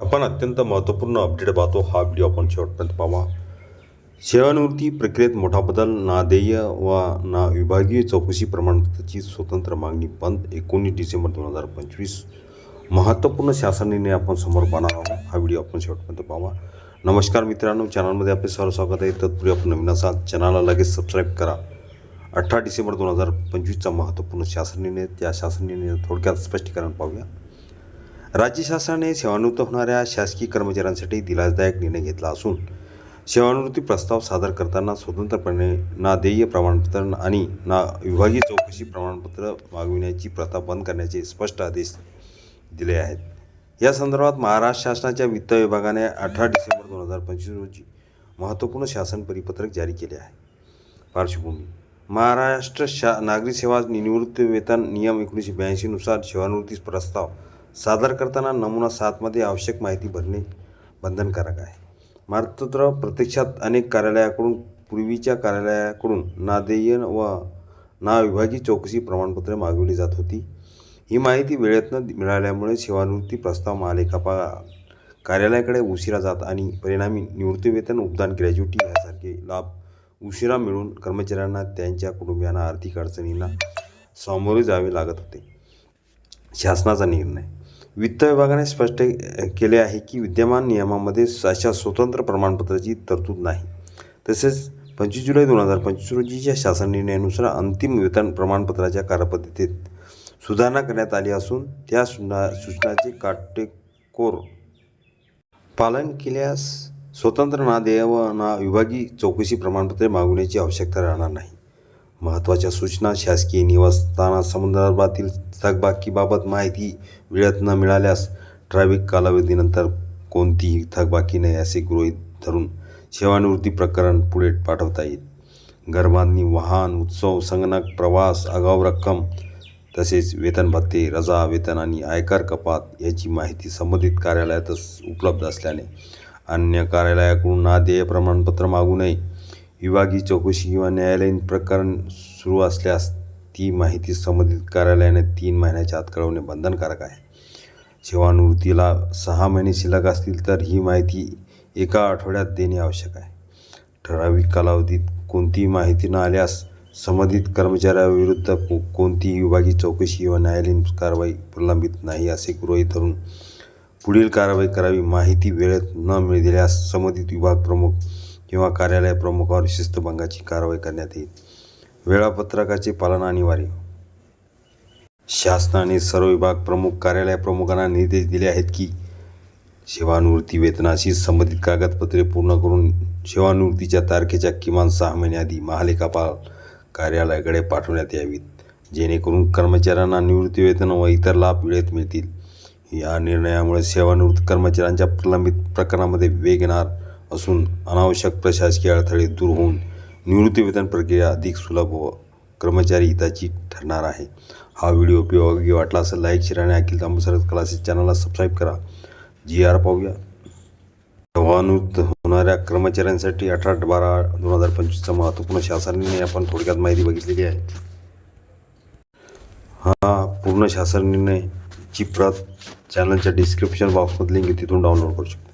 आपण अत्यंत महत्त्वपूर्ण अपडेट पाहतो. हा व्हिडिओ आपण शेवटपर्यंत पाहा. सेवानिवृत्ती प्रक्रियेत मोठा बदल. ना देय व ना विभागीय चौकशी प्रमाणपत्राची स्वतंत्र मागणी बंद. 19 डिसेंबर 2025 महत्त्वपूर्ण शासन निर्णय आपण समोर पाहणार आहोत. हा व्हिडिओ आपण शेवटपर्यंत पाहा. नमस्कार मित्रांनो, चॅनलमध्ये आपले सर्व स्वागत आहे. तत्पूर्वी आपण नवीन असाल चॅनलला लगेच सबस्क्राईब करा. 18 डिसेंबर 2025चा महत्त्वपूर्ण शासन निर्णय. त्या शासन निर्णयाचे थोडक्यात स्पष्टीकरण पाहूया. राज्य शासनाने सेवानिवृत्त होणाऱ्या शासकीय कर्मचाऱ्यांसाठी दिलासदायक निर्णय घेतला असून सेवानिवृत्ती प्रस्ताव सादर करताना स्वतंत्रपणे ना देय प्रमाणपत्र आणि ना विभागीय चौकशी प्रमाणपत्र मागविण्याची प्रथा बंद करण्याचे स्पष्ट आदेश दिले आहेत. या संदर्भात महाराष्ट्र शासनाच्या वित्त विभागाने 18 डिसेंबर 2025 रोजी महत्त्वपूर्ण शासन परिपत्रक जारी केले आहे. पार्श्वभूमी: महाराष्ट्र नागरी सेवा निवृत्ती वेतन नियम 1982 नुसार सेवानिवृत्ती प्रस्ताव सादर करताना नमुना 7 मध्ये आवश्यक माहिती भरणे बंधनकारक आहे. मात्र प्रत्यक्षात अनेक कार्यालयाकडून पूर्वीच्या कार्यालयाकडून ना देय व ना विभागीय चौकशी प्रमाणपत्रे मागवली जात होती. ही माहिती वेळेत न मिळाल्यामुळे सेवानिवृत्ती प्रस्ताव महालेखापाल कार्यालयाकडे उशिरा जात आणि परिणामी निवृत्तीवेतन, उपदान, ग्रॅज्युटी यासारखे लाभ उशिरा मिळून कर्मचाऱ्यांना त्यांच्या कुटुंबियांना आर्थिक अडचणींना सामोरे जावे लागत होते. शासनाचा निर्णय: वित्त विभागाने स्पष्ट केले आहे की विद्यमान नियमामध्ये अशा स्वतंत्र प्रमाणपत्राची तरतूद नाही. तसेच 25 जुलै 2025 रोजीच्या शासन निर्णयानुसार अंतिम वेतन प्रमाणपत्राच्या कार्यपद्धतीत सुधारणा करण्यात आली असून त्या सूचनाचे काटेकोर पालन केल्यास स्वतंत्र ना देय व ना विभागीय चौकशी प्रमाणपत्रे मागवण्याची आवश्यकता राहणार नाही. महत्त्वाच्या सूचना: शासकीय निवासस्थानासंदर्भातील थकबाकीबाबत माहिती वेळेत न मिळाल्यास ठराविक कालावधीनंतर कोणतीही थकबाकी नाही असे गृहीत धरून सेवानिवृत्ती प्रकरण पुढे पाठवता येईल. घरबांधणी, वाहन, उत्सव, संगणक, प्रवास, आगाऊ रक्कम तसेच वेतन भत्ते, रजा, वेतन आणि आयकर कपात याची माहिती संबंधित कार्यालयातच उपलब्ध असल्याने अन्य कार्यालयाकडून ना देय प्रमाणपत्र मागू नये. विभागीय चौकशी किंवा न्यायालयीन प्रकरण सुरू असल्यास ती माहिती संबंधित कार्यालयाने 3 महिन्याच्या आत कळवणे बंधनकारक आहे. सेवानिवृत्तीला 6 महिने शिल्लक असतील तर ही माहिती एका आठवड्यात देणे आवश्यक आहे. ठराविक कालावधीत कोणतीही माहिती न आल्यास संबंधित कर्मचाऱ्याविरुद्ध कोणतीही विभागीय चौकशी किंवा न्यायालयीन कारवाई प्रलंबित नाही असे गृहीत धरून पुढील कारवाई करावी. माहिती वेळेत न दिल्यास संबंधित विभाग प्रमुख किंवा कार्यालय प्रमुखावर शिस्तभंगाची कारवाई करण्यात येईल. वेळापत्रकाचे पालन अनिवार्य: शासनाने सर्व विभाग प्रमुख, कार्यालय प्रमुखांना निर्देश दिले आहेत की सेवानिवृत्ती वेतनाशी संबंधित कागदपत्रे पूर्ण करून सेवानिवृत्तीच्या तारखेच्या किमान 6 महिने आधी महालेखापाल कार्यालयाकडे पाठवण्यात यावीत, जेणेकरून कर्मचाऱ्यांना निवृत्तीवेतन व इतर लाभ वेळेत मिळतील. या निर्णयामुळे सेवानिवृत्त कर्मचाऱ्यांच्या प्रलंबित प्रकरणांमध्ये वेग येणार असून अनावश्यक प्रशासकीय अडथळे दूर होऊन निवृत्तीवेतन प्रक्रिया अधिक सुलभ व कर्मचारी हिताची ठरणार आहे. हा व्हिडिओ उपयोगी वाटला असेल लाईक, शेअर आणि अखिल तांबूसर क्लासेस चॅनलला सबस्क्राईब करा. पाहूया. सेवानिवृत्त होणाऱ्या कर्मचाऱ्यांसाठी 18/12/2025चा महत्त्वपूर्ण शासन निर्णय आपण थोडक्यात माहिती बघितलेली आहे. हा पूर्ण शासन निर्णयची प्रत चॅनलच्या डिस्क्रिप्शन बॉक्समध्ये लिंक आहे, तिथून डाउनलोड करू शकता.